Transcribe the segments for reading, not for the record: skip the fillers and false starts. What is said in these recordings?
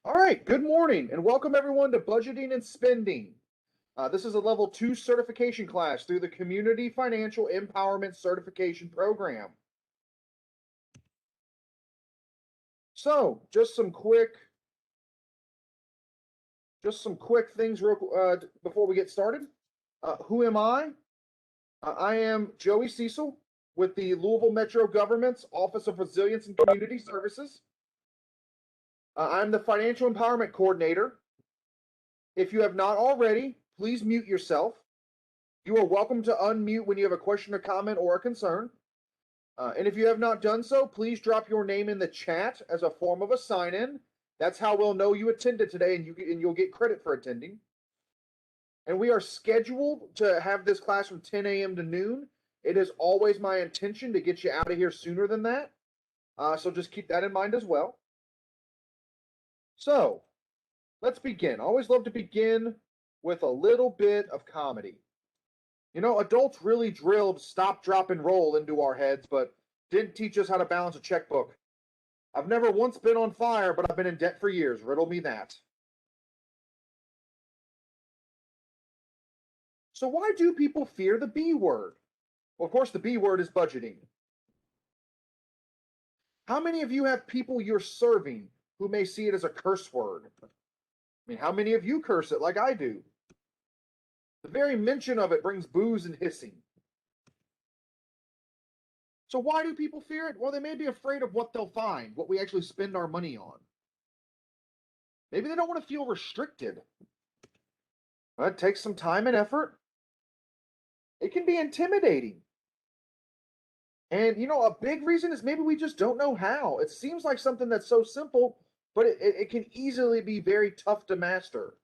All right, good morning and welcome everyone to Budgeting and Spending. This is a level 2 certification class through the Community Financial Empowerment Certification Program. So, just some quick things before we get started. Who am I? I am Joey Cecil with the Louisville Metro Government's Office of Resilience and Community Services. I'm the Financial Empowerment Coordinator. If you have not already, please mute yourself. You are welcome to unmute when you have a question, a comment, or a concern. And if you have not done so, please drop your name in the chat as a form of a sign-in. That's how we'll know you attended today, and you'll get credit for attending. And we are scheduled to have this class from 10 a.m. to noon. It is always my intention to get you out of here sooner than that. So just keep that in mind as well. So, let's begin. I always love to begin with a little bit of comedy. You know, adults really drilled stop, drop, and roll into our heads, but didn't teach us how to balance a checkbook. I've never once been on fire, but I've been in debt for years. Riddle me that. So why do people fear the B word? Well, of course, the B word is budgeting. How many of you have people you're serving who may see it as a curse word? I mean, how many of you curse it like I do? The very mention of it brings booze and hissing. So why do people fear it? Well, they may be afraid of what they'll find, what we actually spend our money on. Maybe they don't want to feel restricted. It takes some time and effort. It can be intimidating. And, you know, a big reason is maybe we just don't know how. It seems like something that's so simple, but it can easily be very tough to master.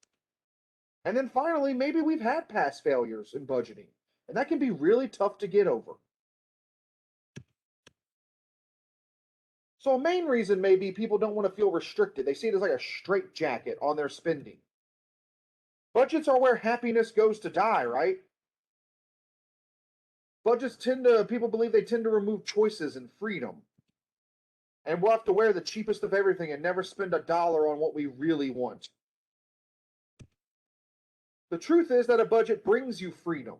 And then finally, maybe we've had past failures in budgeting, and that can be really tough to get over. So a main reason may be people don't want to feel restricted. They see it as like a straitjacket on their spending. Budgets are where happiness goes to die, right? People believe they tend to remove choices and freedom. And we'll have to wear the cheapest of everything and never spend $1 on what we really want. The truth is that a budget brings you freedom.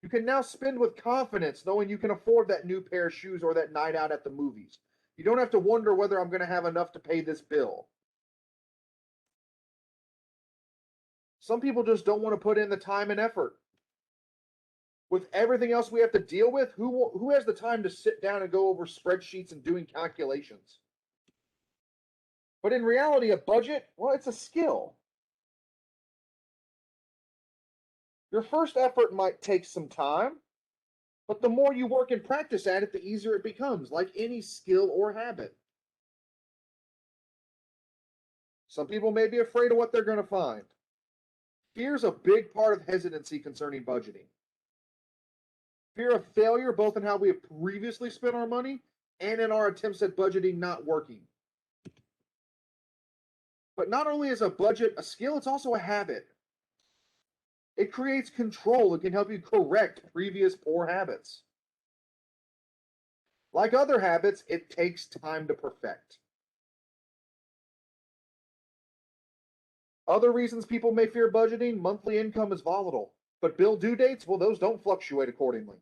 You can now spend with confidence knowing you can afford that new pair of shoes or that night out at the movies. You don't have to wonder whether I'm going to have enough to pay this bill. Some people just don't want to put in the time and effort. With everything else we have to deal with, who has the time to sit down and go over spreadsheets and doing calculations? But in reality, a budget, well, it's a skill. Your first effort might take some time, but the more you work and practice at it, the easier it becomes, like any skill or habit. Some people may be afraid of what they're going to find. Fear is a big part of hesitancy concerning budgeting. Fear of failure, both in how we have previously spent our money and in our attempts at budgeting not working. But not only is a budget a skill, it's also a habit. It creates control and can help you correct previous poor habits. Like other habits, it takes time to perfect. Other reasons people may fear budgeting: monthly income is volatile, but bill due dates, well, those don't fluctuate accordingly.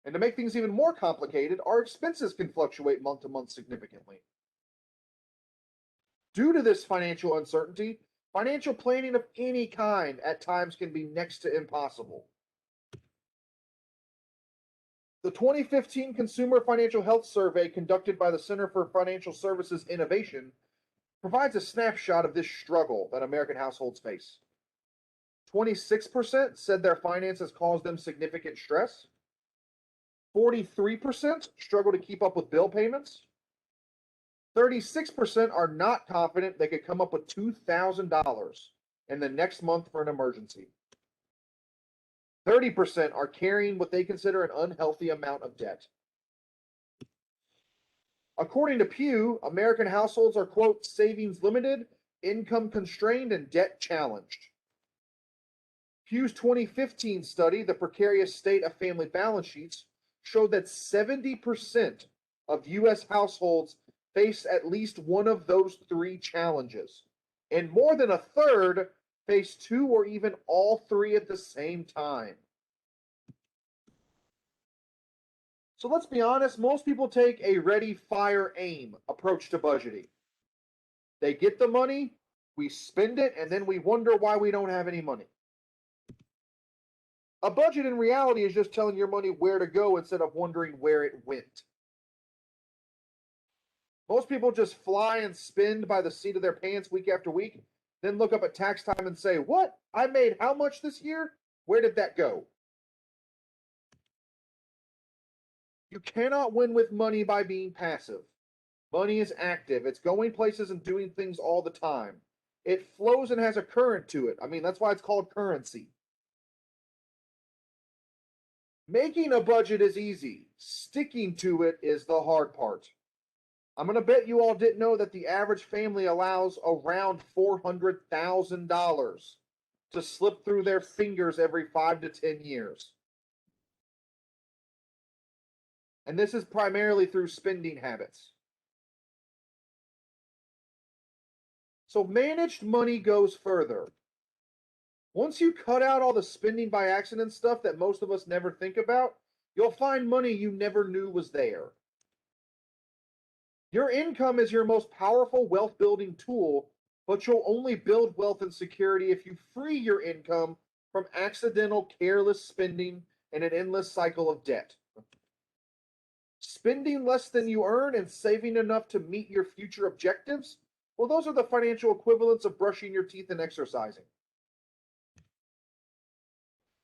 And to make things even more complicated, our expenses can fluctuate month to month significantly. Due to this financial uncertainty, financial planning of any kind at times can be next to impossible. The 2015 Consumer Financial Health Survey conducted by the Center for Financial Services Innovation provides a snapshot of this struggle that American households face. 26% said their finances caused them significant stress. 43% struggle to keep up with bill payments. 36% are not confident they could come up with $2,000 in the next month for an emergency. 30% are carrying what they consider an unhealthy amount of debt. According to Pew, American households are, quote, savings limited, income constrained, and debt challenged. Pew's 2015 study, The Precarious State of Family Balance Sheets, showed that 70% of U.S. households face at least one of those three challenges, and more than a third face two or even all three at the same time. So let's be honest, most people take a ready, fire, aim approach to budgeting. They get the money, we spend it, and then we wonder why we don't have any money. A budget in reality is just telling your money where to go instead of wondering where it went. Most people just fly and spend by the seat of their pants week after week, then look up at tax time and say, what? I made how much this year? Where did that go? You cannot win with money by being passive. Money is active. It's going places and doing things all the time. It flows and has a current to it. I mean, that's why it's called currency. Making a budget is easy. Sticking to it is the hard part. I'm going to bet you all didn't know that the average family allows around $400,000 to slip through their fingers every 5 to 10 years. And this is primarily through spending habits. So managed money goes further. Once you cut out all the spending by accident stuff that most of us never think about, you'll find money you never knew was there. Your income is your most powerful wealth building tool, but you'll only build wealth and security if you free your income from accidental, careless spending and an endless cycle of debt. Spending less than you earn and saving enough to meet your future objectives, well, those are the financial equivalents of brushing your teeth and exercising.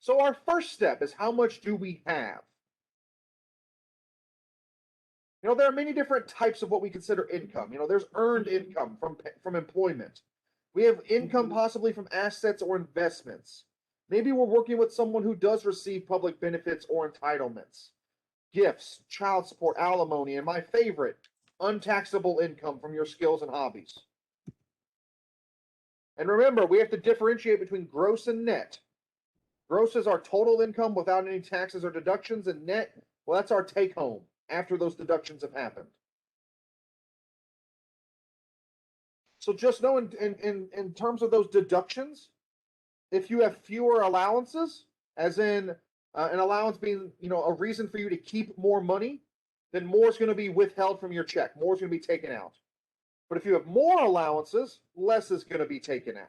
So our first step is, how much do we have? There are many different types of what we consider income. There's earned income from employment. We have income possibly from assets or investments. Maybe we're working with someone who does receive public benefits or entitlements. Gifts, child support, alimony, and my favorite, untaxable income from your skills and hobbies. And remember, we have to differentiate between gross and net. Gross is our total income without any taxes or deductions, and net, well, that's our take home after those deductions have happened. So just know in terms of those deductions, if you have fewer allowances, as in an allowance being, a reason for you to keep more money, then more is going to be withheld from your check. More is going to be taken out. But if you have more allowances, less is going to be taken out.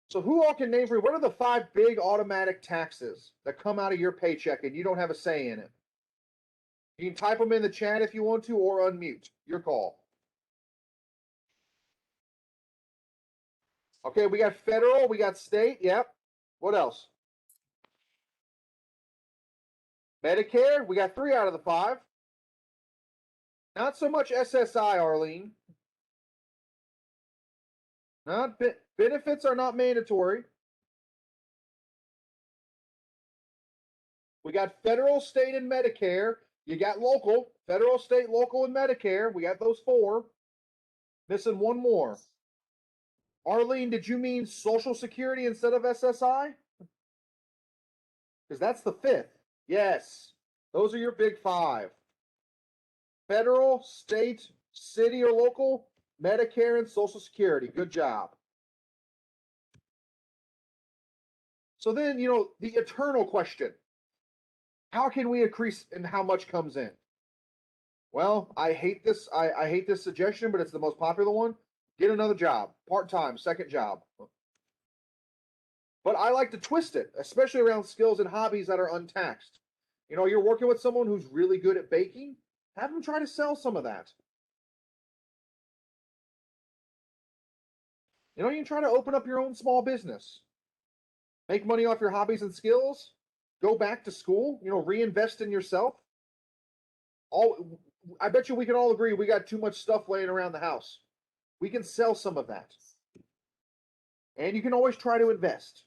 So who all can name for you, what are the 5 big automatic taxes that come out of your paycheck and you don't have a say in it? You can type them in the chat if you want to, or unmute. Your call. Okay, we got federal, we got state, yep. What else? Medicare, we got 3 out of the 5. Not so much SSI, Arlene. Benefits are not mandatory. We got federal, state, and Medicare. You got local, federal, state, local, and Medicare. We got those 4. Missing one more. Arlene, did you mean Social Security instead of SSI? Because that's the 5th. Yes. Those are your big 5. Federal, state, city or local, Medicare, and Social Security. Good job. So then, the eternal question. How can we increase and how much comes in? Well, I hate this. I hate this suggestion, but it's the most popular one. Get another job, part-time, second job. But I like to twist it, especially around skills and hobbies that are untaxed. You're working with someone who's really good at baking, have them try to sell some of that. You can try to open up your own small business. Make money off your hobbies and skills. Go back to school, reinvest in yourself. I bet you we can all agree we got too much stuff laying around the house. We can sell some of that. And you can always try to invest.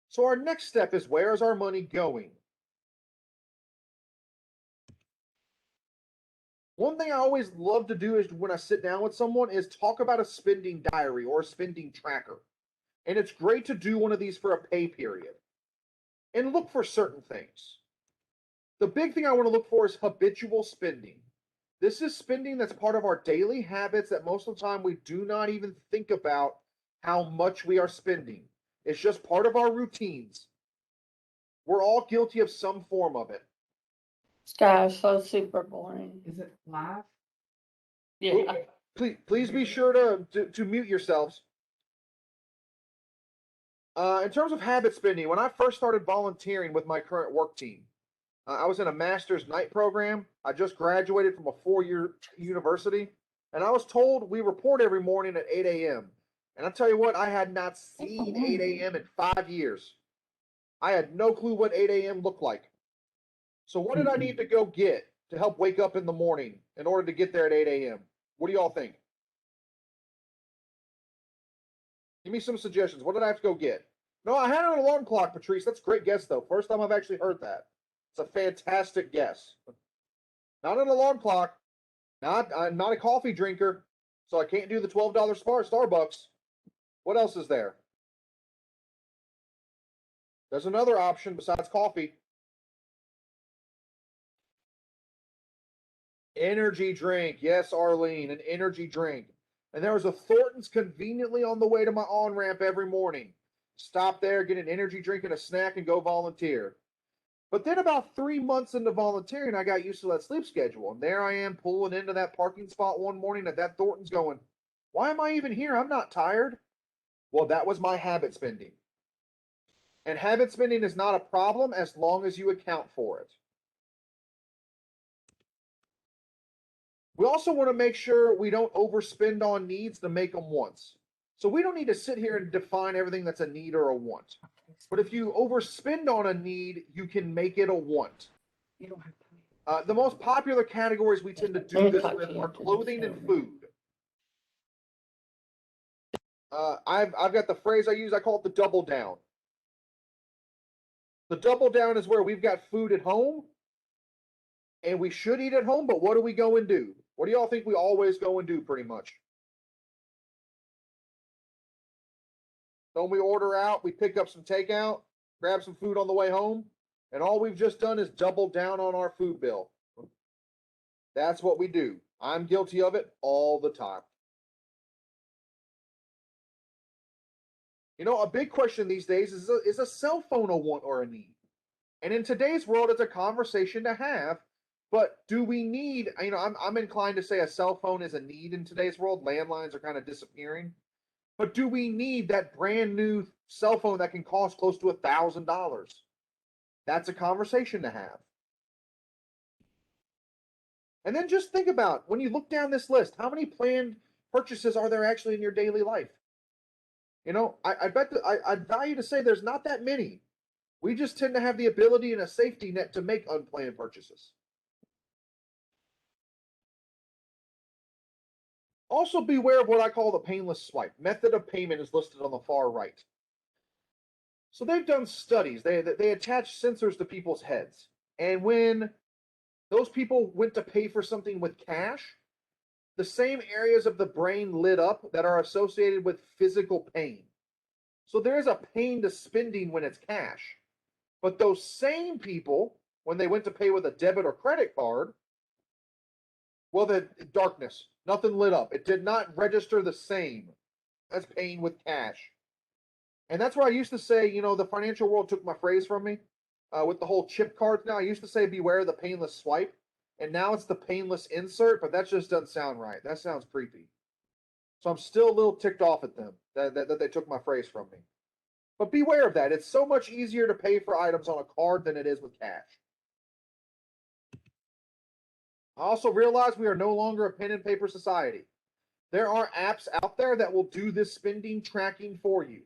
So our next step is, where is our money going? One thing I always love to do is, when I sit down with someone, is talk about a spending diary or a spending tracker. And it's great to do one of these for a pay period. And look for certain things. The big thing I want to look for is habitual spending. This is spending that's part of our daily habits that most of the time we do not even think about how much we are spending. It's just part of our routines. We're all guilty of some form of it. Gosh, so super boring. Is it live? Yeah. Please be sure to mute yourselves. In terms of habit spending, when I first started volunteering with my current work team, I was in a master's night program. I just graduated from a 4-year university, and I was told we report every morning at 8 a.m. And I'll tell you what, I had not seen 8 a.m. in 5 years. I had no clue what 8 a.m. looked like. So what did I need to go get to help wake up in the morning in order to get there at 8 a.m.? What do y'all think? Give me some suggestions. What did I have to go get? No, I had an alarm clock, Patrice. That's a great guess, though. First time I've actually heard that. It's a fantastic guess. Not an alarm clock. I'm not a coffee drinker, so I can't do the $12 Starbucks. What else is there? There's another option besides coffee. Energy drink. Yes, Arlene, an energy drink. And there was a Thornton's conveniently on the way to my on-ramp every morning. Stop there, get an energy drink and a snack, and go volunteer. But then about 3 months into volunteering, I got used to that sleep schedule. And there I am pulling into that parking spot one morning at that Thornton's going, why am I even here? I'm not tired. Well, that was my habit spending. And habit spending is not a problem as long as you account for it. We also want to make sure we don't overspend on needs to make them wants. So we don't need to sit here and define everything that's a need or a want. But if you overspend on a need, you can make it a want. You don't have time. The most popular categories we tend to do this with are clothing and food. I've got the phrase I use, I call it the double down. The double down is where we've got food at home, and we should eat at home, but what do we go and do? What do y'all think we always go and do pretty much? Don't we order out, we pick up some takeout, grab some food on the way home, and all we've just done is double down on our food bill. That's what we do. I'm guilty of it all the time. You know, a big question these days is a cell phone a want or a need? And in today's world, it's a conversation to have. But do we need, you know, I'm inclined to say a cell phone is a need in today's world. Landlines are kind of disappearing. But do we need that brand new cell phone that can cost close to $1,000? That's a conversation to have. And then just think about, when you look down this list, how many planned purchases are there actually in your daily life? You know, I bet I'd value to say there's not that many. We just tend to have the ability and a safety net to make unplanned purchases. Also beware of what I call the painless swipe. Method of payment is listed on the far right. So they've done studies. They attach sensors to people's heads. And when those people went to pay for something with cash, the same areas of the brain lit up that are associated with physical pain. So there is a pain to spending when it's cash. But those same people, when they went to pay with a debit or credit card, well, the darkness, nothing lit up. It did not register the same as paying with cash. And that's where I used to say, you know, the financial world took my phrase from me with the whole chip cards now. I used to say, beware the painless swipe. And now it's the painless insert, but that just doesn't sound right. That sounds creepy. So I'm still a little ticked off at them that they took my phrase from me. But beware of that. It's so much easier to pay for items on a card than it is with cash. I also realize we are no longer a pen and paper society. There are apps out there that will do this spending tracking for you.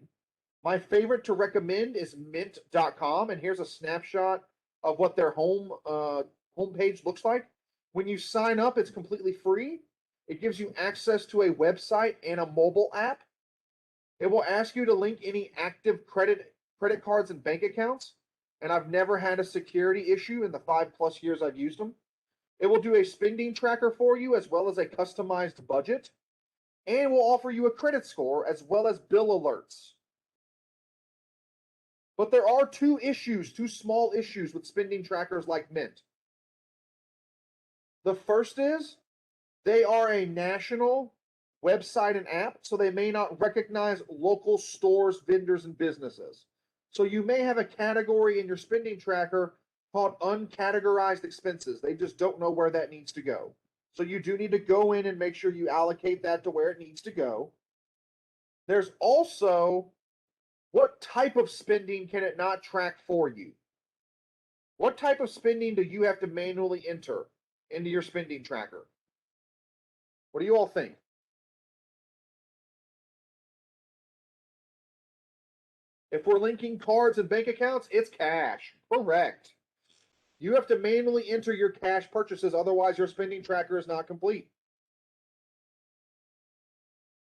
My favorite to recommend is mint.com, and here's a snapshot of what their homepage looks like. When you sign up, it's completely free. It gives you access to a website and a mobile app. It will ask you to link any active credit cards and bank accounts, and I've never had a security issue in the 5+ years I've used them. It will do a spending tracker for you as well as a customized budget, and will offer you a credit score as well as bill alerts. But there are two small issues with spending trackers like Mint. The first is they are a national website and app, so they may not recognize local stores, vendors, and businesses. So you may have a category in your spending tracker called uncategorized expenses. They just don't know where that needs to go. So you do need to go in and make sure you allocate that to where it needs to go. There's also, what type of spending can it not track for you? What type of spending do you have to manually enter into your spending tracker? What do you all think? If we're linking cards and bank accounts, it's cash. Correct. You have to manually enter your cash purchases, otherwise your spending tracker is not complete.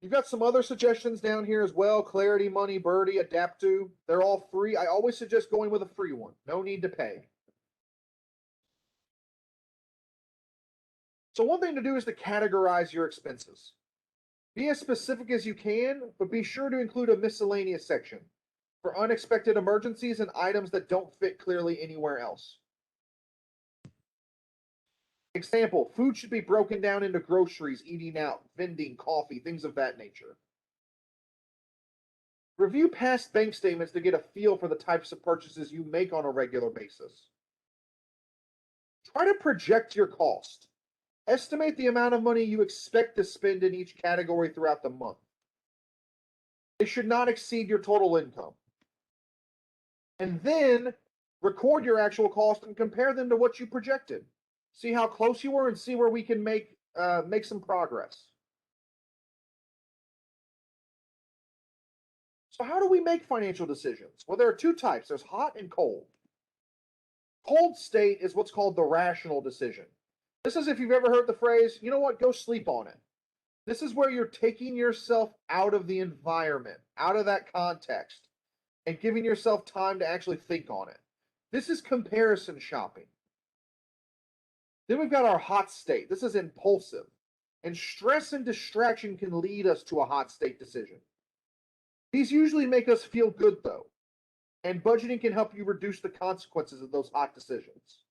You've got some other suggestions down here as well. Clarity, Money, Birdie, Adapto. They're all free. I always suggest going with a free one. No need to pay. So one thing to do is to categorize your expenses. Be as specific as you can, but be sure to include a miscellaneous section for unexpected emergencies and items that don't fit clearly anywhere else. Example, food should be broken down into groceries, eating out, vending, coffee, things of that nature. Review past bank statements to get a feel for the types of purchases you make on a regular basis. Try to project your cost. Estimate the amount of money you expect to spend in each category throughout the month. They should not exceed your total income. And then record your actual cost and compare them to what you projected. See how close you were and see where we can make some progress. So how do we make financial decisions? Well, there are two types. There's hot and cold. Cold state is what's called the rational decision. This is if you've ever heard the phrase, you know what, go sleep on it. This is where you're taking yourself out of the environment, out of that context, and giving yourself time to actually think on it. This is comparison shopping. Then we've got our hot state. This is impulsive. And stress and distraction can lead us to a hot state decision. These usually make us feel good, though. And budgeting can help you reduce the consequences of those hot decisions.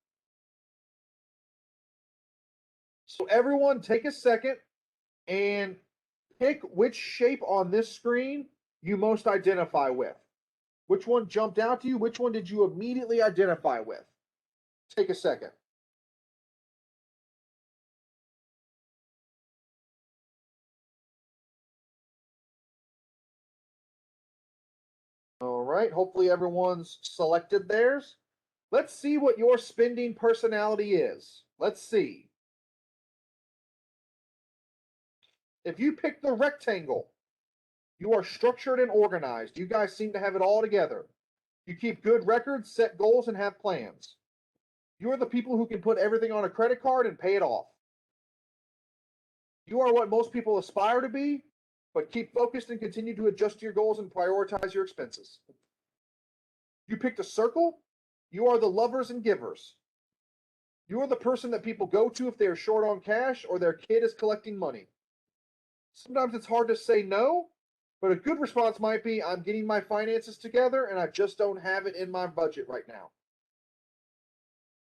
So everyone, take a second and pick which shape on this screen you most identify with. Which one jumped out to you? Which one did you immediately identify with? Take a second. All right, hopefully everyone's selected theirs. Let's see what your spending personality is. Let's see. If you pick the rectangle, you are structured and organized. You guys seem to have it all together. You keep good records, set goals, and have plans. You are the people who can put everything on a credit card and pay it off. You are what most people aspire to be, but keep focused and continue to adjust your goals and prioritize your expenses. You picked a circle. You are the lovers and givers. You are the person that people go to if they are short on cash or their kid is collecting money. Sometimes it's hard to say no, but a good response might be, I'm getting my finances together and I just don't have it in my budget right now.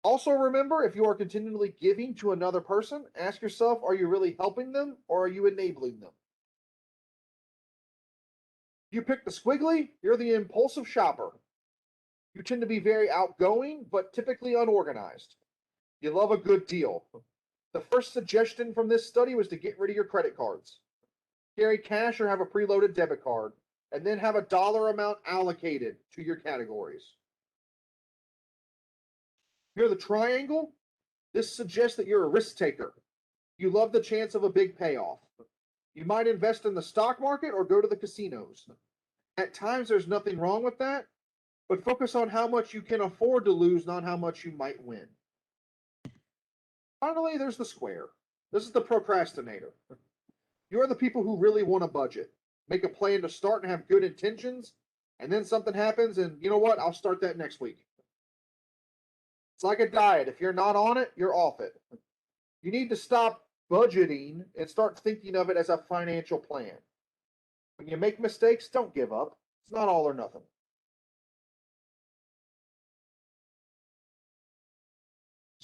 Also remember, if you are continually giving to another person, ask yourself, are you really helping them or are you enabling them? You pick the squiggly, you're the impulsive shopper. You tend to be very outgoing, but typically unorganized. You love a good deal. The first suggestion from this study was to get rid of your credit cards. Carry cash or have a preloaded debit card, and then have a dollar amount allocated to your categories. You're the triangle. This suggests that you're a risk taker. You love the chance of a big payoff. You might invest in the stock market or go to the casinos. At times, there's nothing wrong with that, but focus on how much you can afford to lose, not how much you might win. Finally, there's the square. This is the procrastinator. You're the people who really want a budget. Make a plan to start and have good intentions, and then something happens, and you know what? I'll start that next week. It's like a diet. If you're not on it, you're off it. You need to stop budgeting and start thinking of it as a financial plan. When you make mistakes, don't give up. It's not all or nothing.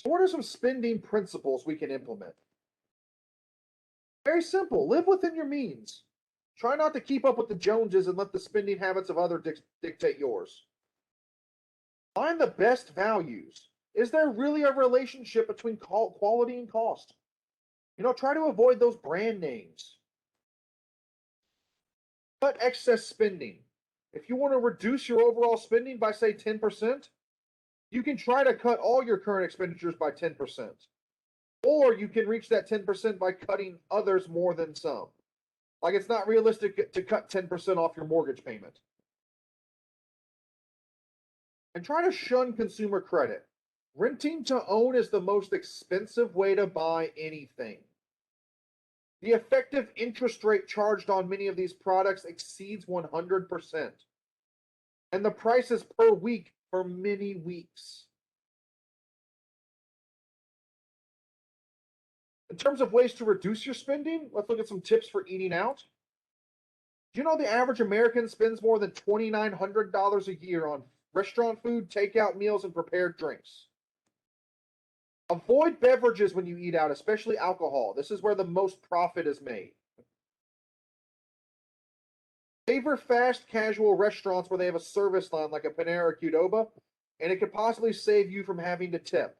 What are some spending principles we can implement? Very simple. Live within your means. Try not to keep up with the Joneses and let the spending habits of others dictate yours. Find the best values. Is there really a relationship between quality and cost? Try to avoid those brand names. Cut excess spending. If you want to reduce your overall spending by, say, 10%, you can try to cut all your current expenditures by 10%. Or you can reach that 10% by cutting others more than some. Like, it's not realistic to cut 10% off your mortgage payment. And try to shun consumer credit. Renting to own is the most expensive way to buy anything. The effective interest rate charged on many of these products exceeds 100%. And the price is per week for many weeks. In terms of ways to reduce your spending, let's look at some tips for eating out. Do you know the average American spends more than $2,900 a year on restaurant food, takeout meals, and prepared drinks? Avoid beverages when you eat out, especially alcohol. This is where the most profit is made. Favor fast casual restaurants where they have a service line like a Panera or Qdoba, and it could possibly save you from having to tip,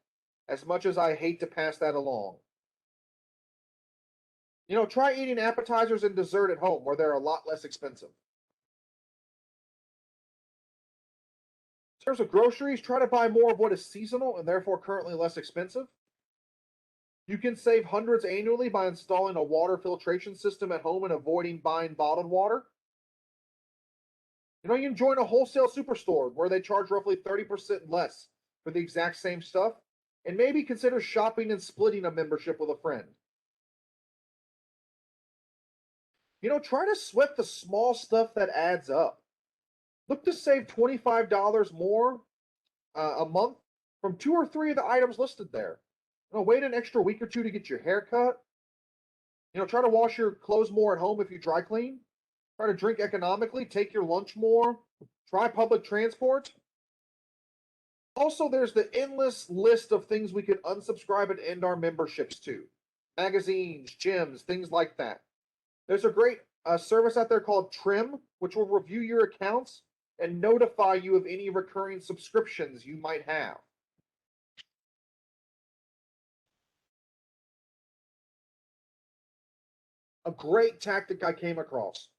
as much as I hate to pass that along. Try eating appetizers and dessert at home where they're a lot less expensive. In terms of groceries, try to buy more of what is seasonal and therefore currently less expensive. You can save hundreds annually by installing a water filtration system at home and avoiding buying bottled water. You can join a wholesale superstore where they charge roughly 30% less for the exact same stuff, and maybe consider shopping and splitting a membership with a friend. Try to sweat the small stuff that adds up. Look to save $25 more a month from 2 or 3 of the items listed there. Wait an extra week or 2 to get your hair cut. Try to wash your clothes more at home if you dry clean. Try to drink economically, take your lunch more, try public transport. Also, there's the endless list of things we could unsubscribe and end our memberships to. Magazines, gyms, things like that. There's a great service out there called Trim, which will review your accounts and notify you of any recurring subscriptions you might have. A great tactic I came across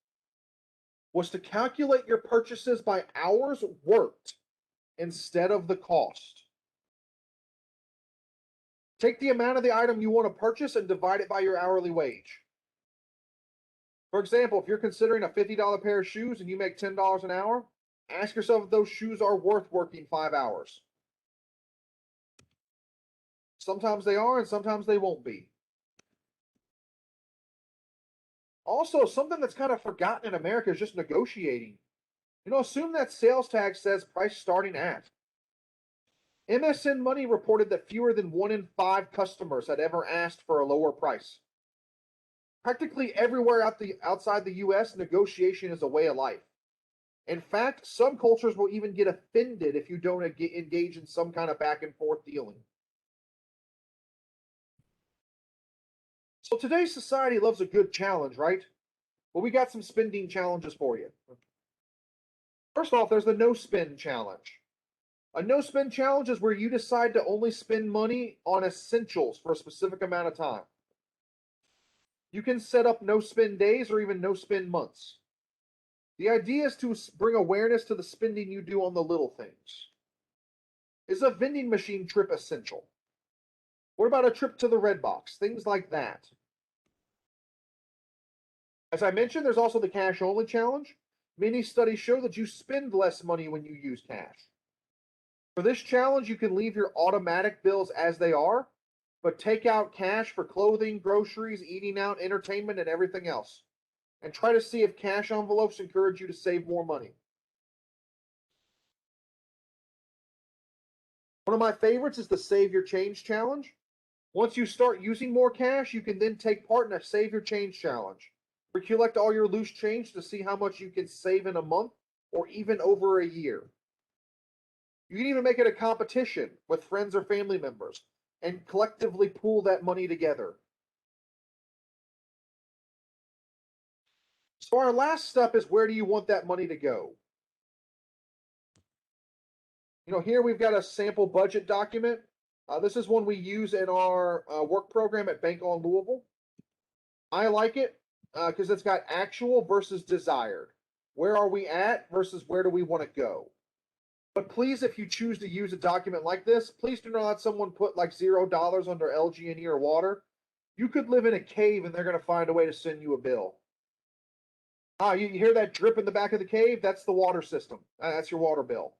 was to calculate your purchases by hours worked instead of the cost. Take the amount of the item you want to purchase and divide it by your hourly wage. For example, if you're considering a $50 pair of shoes and you make $10 an hour, ask yourself if those shoes are worth working 5 hours. Sometimes they are, and sometimes they won't be. Also, something that's kind of forgotten in America is just negotiating. Assume that sales tag says price starting at. MSN Money reported that fewer than 1 in 5 customers had ever asked for a lower price. Practically everywhere outside the US, negotiation is a way of life. In fact, some cultures will even get offended if you don't engage in some kind of back and forth dealing. So today's society loves a good challenge, right? Well, we got some spending challenges for you. First off, there's the no spend challenge. A no spend challenge is where you decide to only spend money on essentials for a specific amount of time. You can set up no spend days or even no spend months. The idea is to bring awareness to the spending you do on the little things. Is a vending machine trip essential? What about a trip to the Red Box? Things like that. As I mentioned, there's also the cash only challenge. Many studies show that you spend less money when you use cash. For this challenge, you can leave your automatic bills as they are, but take out cash for clothing, groceries, eating out, entertainment, and everything else. And try to see if cash envelopes encourage you to save more money. One of my favorites is the Save Your Change challenge. Once you start using more cash, you can then take part in a Save Your Change challenge. Recollect all your loose change to see how much you can save in a month or even over a year. You can even make it a competition with friends or family members. and collectively pool that money together. So our last step is, where do you want that money to go? Here we've got a sample budget document. This is one we use in our work program at Bank on Louisville. I like it because it's got actual versus desired. Where are we at versus where do we want to go? But please, if you choose to use a document like this, please do not let someone put like $0 under LG&E or water. You could live in a cave and they're going to find a way to send you a bill. You hear that drip in the back of the cave? That's the water system. That's your water bill.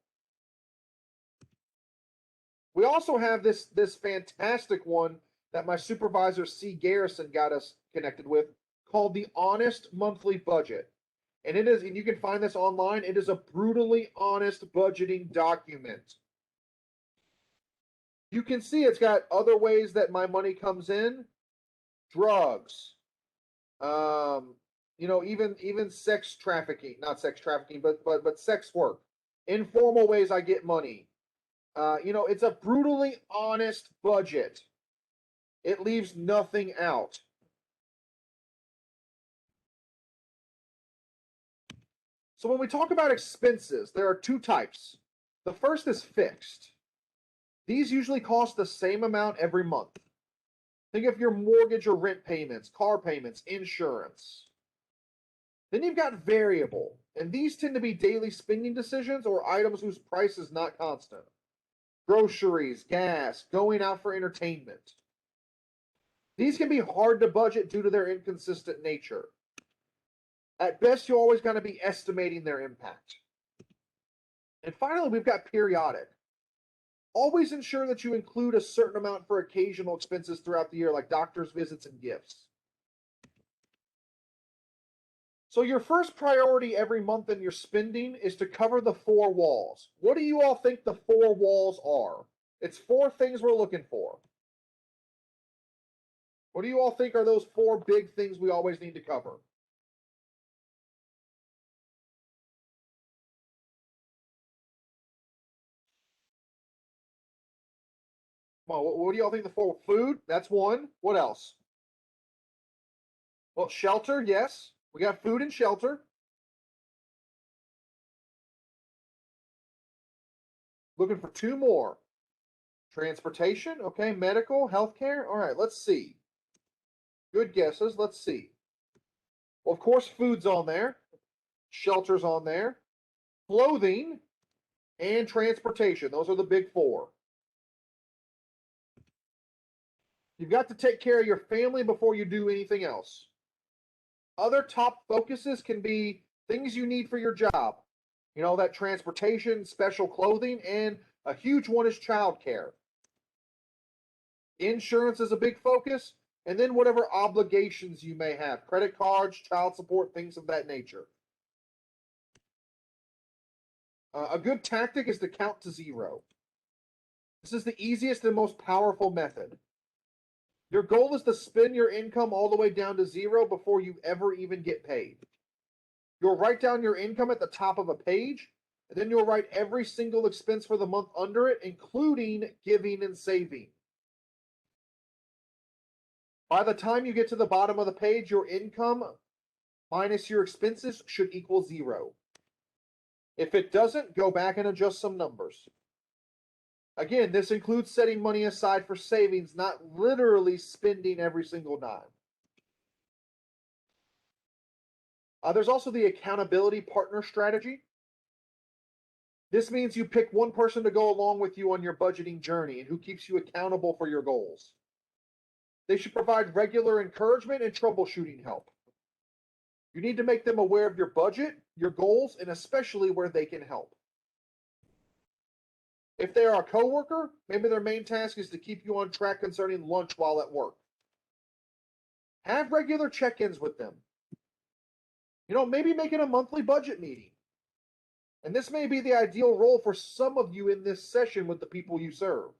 We also have this fantastic one that my supervisor, C. Garrison, got us connected with, called the Honest Monthly Budget. And you can find this online. It is a brutally honest budgeting document. You can see it's got other ways that my money comes in. Drugs. Even sex trafficking, not sex trafficking, but sex work. Informal ways I get money. It's a brutally honest budget. It leaves nothing out. So when we talk about expenses, there are two types. The first is fixed. These usually cost the same amount every month. Think of your mortgage or rent payments, car payments, insurance. Then you've got variable, and these tend to be daily spending decisions or items whose price is not constant. Groceries, gas, going out for entertainment. These can be hard to budget due to their inconsistent nature. At best, you're always going to be estimating their impact. And finally, we've got periodic. Always ensure that you include a certain amount for occasional expenses throughout the year, like doctor's visits and gifts. So your first priority every month in your spending is to cover the 4 walls. What do you all think the 4 walls are? It's 4 things we're looking for. What do you all think are those 4 big things we always need to cover? Come on, what do y'all think the 4? Food, that's one. What else? Well, shelter, yes. We got food and shelter. Looking for 2 more. Transportation, okay. Medical, healthcare. All right, let's see. Good guesses. Let's see. Well, of course, food's on there. Shelter's on there. Clothing and transportation. Those are the big 4. You've got to take care of your family before you do anything else. Other top focuses can be things you need for your job. That transportation, special clothing, and a huge one is childcare. Insurance is a big focus, and then whatever obligations you may have, credit cards, child support, things of that nature. A good tactic is to count to 0. This is the easiest and most powerful method. Your goal is to spend your income all the way down to 0 before you ever even get paid. You'll write down your income at the top of a page, and then you'll write every single expense for the month under it, including giving and saving. By the time you get to the bottom of the page, your income minus your expenses should equal 0. If it doesn't, go back and adjust some numbers. Again, this includes setting money aside for savings, not literally spending every single dime. There's also the accountability partner strategy. This means you pick one person to go along with you on your budgeting journey and who keeps you accountable for your goals. They should provide regular encouragement and troubleshooting help. You need to make them aware of your budget, your goals, and especially where they can help. If they are a coworker, maybe their main task is to keep you on track concerning lunch while at work. Have regular check-ins with them. Maybe make it a monthly budget meeting. And this may be the ideal role for some of you in this session with the people you serve.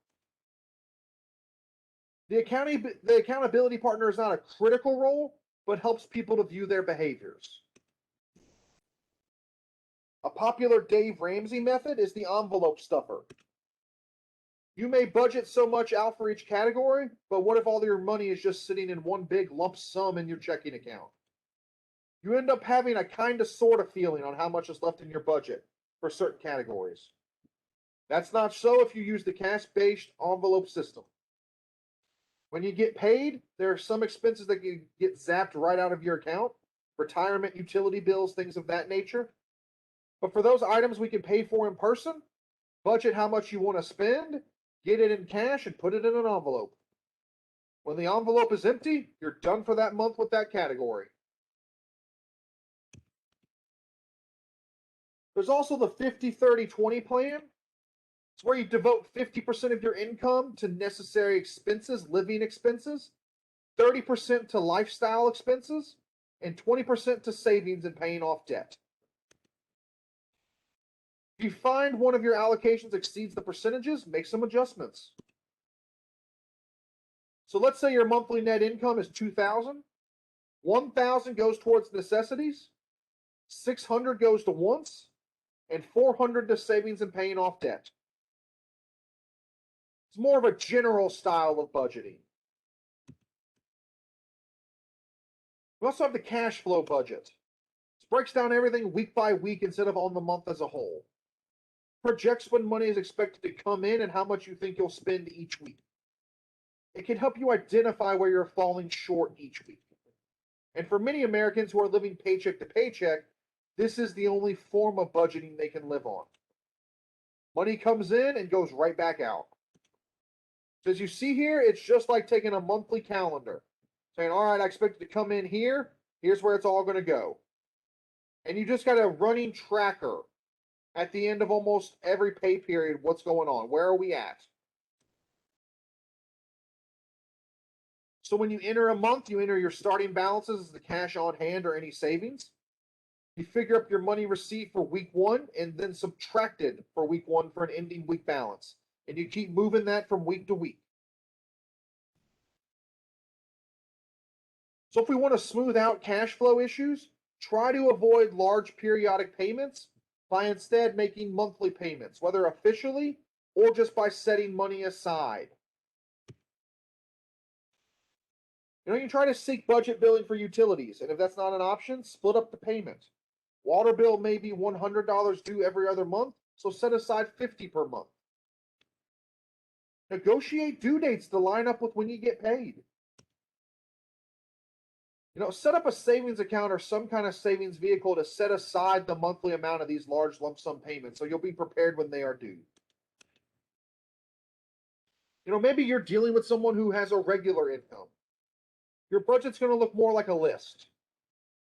The accountability partner is not a critical role, but helps people to view their behaviors. A popular Dave Ramsey method is the envelope stuffer. You may budget so much out for each category, but what if all your money is just sitting in one big lump sum in your checking account? You end up having a kind of sort of feeling on how much is left in your budget for certain categories. That's not so if you use the cash-based envelope system. When you get paid, there are some expenses that can get zapped right out of your account, retirement, utility bills, things of that nature. But for those items we can pay for in person, budget how much you want to spend, get it in cash, and put it in an envelope. When the envelope is empty, you're done for that month with that category. There's also the 50-30-20 plan. It's where you devote 50% of your income to necessary expenses, living expenses, 30% to lifestyle expenses, and 20% to savings and paying off debt. If you find one of your allocations exceeds the percentages, make some adjustments. So let's say your monthly net income is $2,000. $1,000 goes towards necessities, $600 goes to wants, and $400 to savings and paying off debt. It's more of a general style of budgeting. We also have the cash flow budget. This breaks down everything week by week instead of on the month as a whole. Projects when money is expected to come in and how much you think you'll spend each week. It can help you identify where you're falling short each week. And for many Americans who are living paycheck to paycheck, this is the only form of budgeting they can live on. Money comes in and goes right back out. So as you see here, it's just like taking a monthly calendar. Saying, all right, I expect it to come in here. Here's where it's all going to go. And you just got a running tracker at the end of almost every pay period. What's going on? Where are we at? So when you enter a month, you enter your starting balances as the cash on hand or any savings. You figure up your money receipt for week one and then subtracted for week one for an ending week balance. And you keep moving that from week to week. So if we want to smooth out cash flow issues, try to avoid large periodic payments by instead making monthly payments, whether officially or just by setting money aside. You can try to seek budget billing for utilities, and if that's not an option, split up the payment. Water bill may be $100 due every other month, so set aside $50 per month. Negotiate due dates to line up with when you get paid. Set up a savings account or some kind of savings vehicle to set aside the monthly amount of these large lump sum payments so you'll be prepared when they are due. Maybe you're dealing with someone who has a regular income. Your budget's going to look more like a list.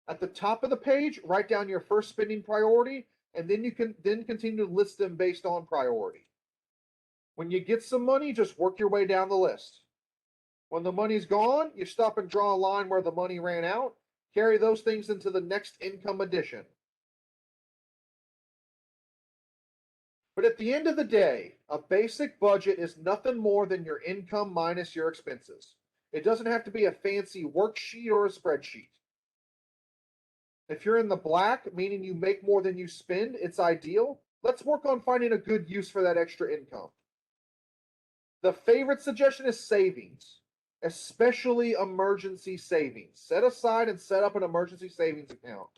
At the top of the page, write down your first spending priority, and then you can continue to list them based on priority. When you get some money, just work your way down the list. When the money's gone, you stop and draw a line where the money ran out. Carry those things into the next income addition. But at the end of the day, a basic budget is nothing more than your income minus your expenses. It doesn't have to be a fancy worksheet or a spreadsheet. If you're in the black, meaning you make more than you spend, it's ideal. Let's work on finding a good use for that extra income. The favorite suggestion is savings, especially emergency savings. Set aside and set up an emergency savings account.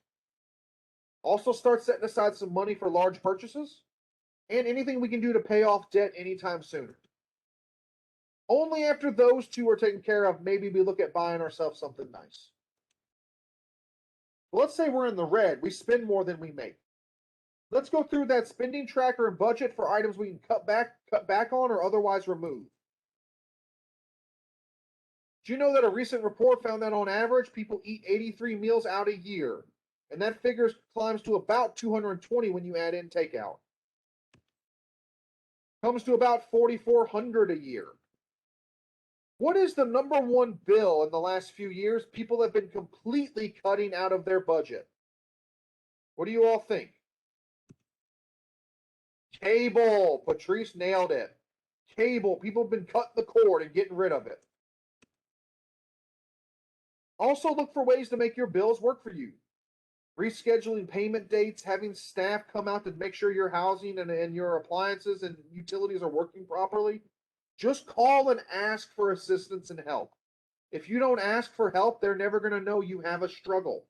Also start setting aside some money for large purchases and anything we can do to pay off debt anytime sooner. Only after those two are taken care of, maybe we look at buying ourselves something nice. Well, let's say we're in the red. We spend more than we make. Let's go through that spending tracker and budget for items we can cut back on or otherwise remove. Do you know that a recent report found that on average, people eat 83 meals out a year? And that figure climbs to about 220 when you add in takeout. Comes to about 4,400 a year. What is the number one bill in the last few years people have been completely cutting out of their budget? What do you all think? Cable. Patrice nailed it. Cable. People have been cutting the cord and getting rid of it. Also look for ways to make your bills work for you. Rescheduling payment dates, having staff come out to make sure your housing and your appliances and utilities are working properly. Just call and ask for assistance and help. If you don't ask for help, they're never going to know you have a struggle.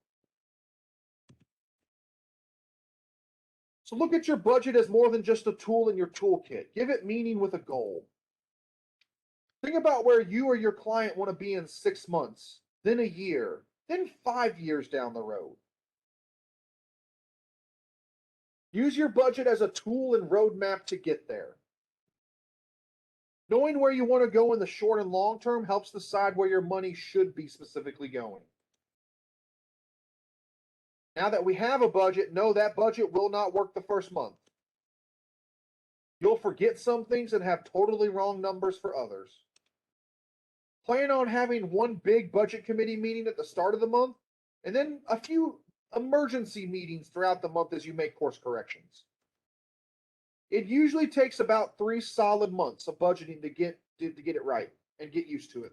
So look at your budget as more than just a tool in your toolkit. Give it meaning with a goal. Think about where you or your client want to be in 6 months, then a year, then 5 years down the road. Use your budget as a tool and roadmap to get there. Knowing where you want to go in the short and long term helps decide where your money should be specifically going. Now that we have a budget, know that budget will not work the first month. You'll forget some things and have totally wrong numbers for others. Plan on having one big budget committee meeting at the start of the month, and then a few emergency meetings throughout the month as you make course corrections. It usually takes about 3 solid months of budgeting to get it right and get used to it.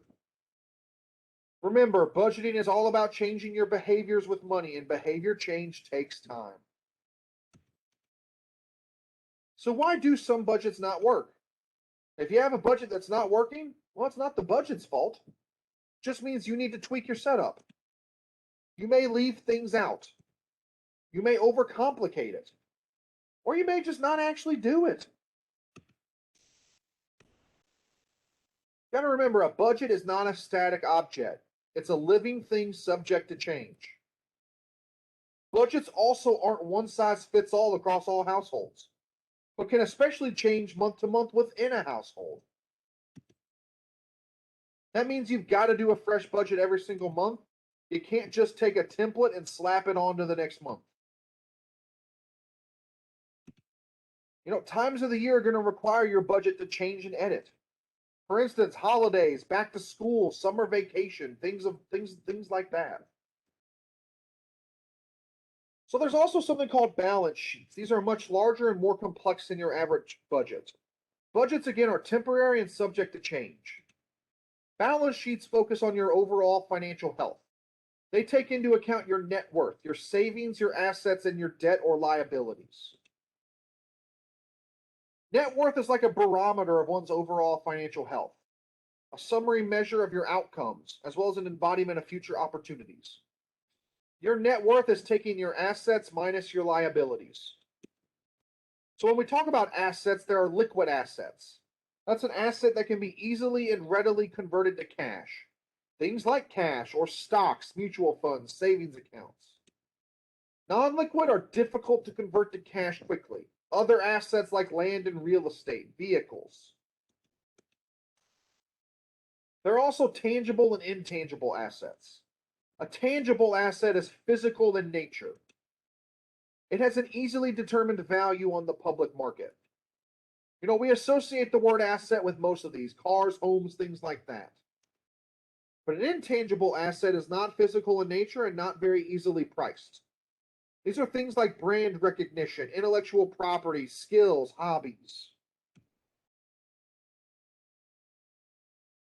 Remember, budgeting is all about changing your behaviors with money, and behavior change takes time. So why do some budgets not work? If you have a budget that's not working, well, it's not the budget's fault. It just means you need to tweak your setup. You may leave things out. You may overcomplicate it. Or you may just not actually do it. You gotta remember, a budget is not a static object. It's a living thing subject to change. Budgets also aren't one size fits all across all households, but can especially change month to month within a household. That means you've got to do a fresh budget every single month. You can't just take a template and slap it onto the next month. Times of the year are going to require your budget to change and edit. For instance, holidays, back to school, summer vacation, things like that. So there's also something called balance sheets. These are much larger and more complex than your average budget. Budgets, again, are temporary and subject to change. Balance sheets focus on your overall financial health. They take into account your net worth, your savings, your assets, and your debt or liabilities. Net worth is like a barometer of one's overall financial health, a summary measure of your outcomes, as well as an embodiment of future opportunities. Your net worth is taking your assets minus your liabilities. So when we talk about assets, there are liquid assets. That's an asset that can be easily and readily converted to cash. Things like cash or stocks, mutual funds, savings accounts. Non-liquid are difficult to convert to cash quickly. Other assets like land and real estate, vehicles. There are also tangible and intangible assets. A tangible asset is physical in nature. It has an easily determined value on the public market. We associate the word asset with most of these, cars, homes, things like that. But an intangible asset is not physical in nature and not very easily priced. These are things like brand recognition, intellectual property, skills, hobbies.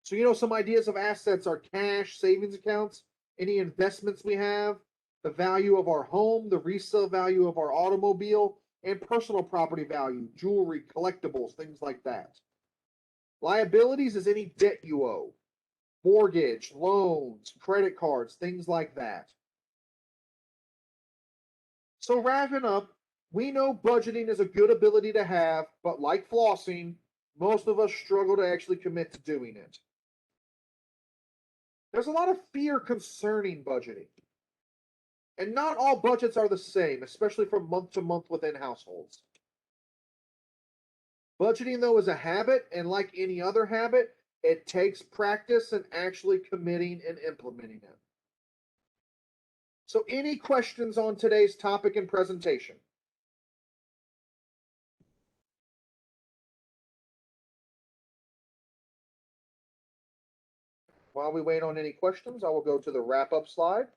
So, some ideas of assets are cash, savings accounts, any investments we have, the value of our home, the resale value of our automobile, and personal property value, jewelry, collectibles, things like that. Liabilities is any debt you owe, mortgage, loans, credit cards, things like that. So wrapping up, we know budgeting is a good ability to have, but like flossing, most of us struggle to actually commit to doing it. There's a lot of fear concerning budgeting. And not all budgets are the same, especially from month to month within households. Budgeting, though, is a habit, and like any other habit, it takes practice and actually committing and implementing it. So any questions on today's topic and presentation? While we wait on any questions, I will go to the wrap-up slide.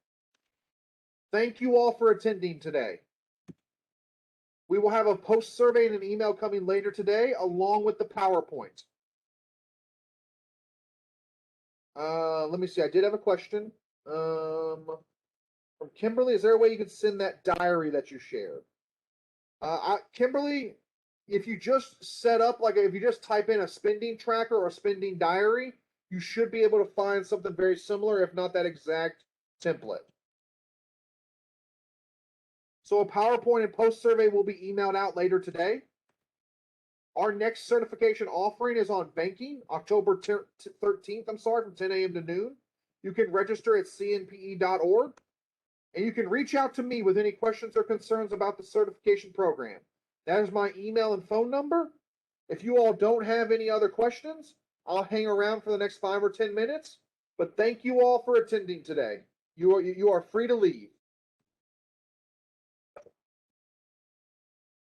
Thank you all for attending today. We will have a post survey and an email coming later today, along with the PowerPoint. Let me see. I did have a question from Kimberly. Is there a way you can send that diary that you shared? Kimberly, if you just set up, like if you just type in a spending tracker or a spending diary, you should be able to find something very similar, if not that exact template. So a PowerPoint and post survey will be emailed out later today. Our next certification offering is on banking, October 13th, from 10 a.m. to noon. You can register at cnpe.org, and you can reach out to me with any questions or concerns about the certification program. That is my email and phone number. If you all don't have any other questions, I'll hang around for the next 5 or 10 minutes. But thank you all for attending today. You are free to leave.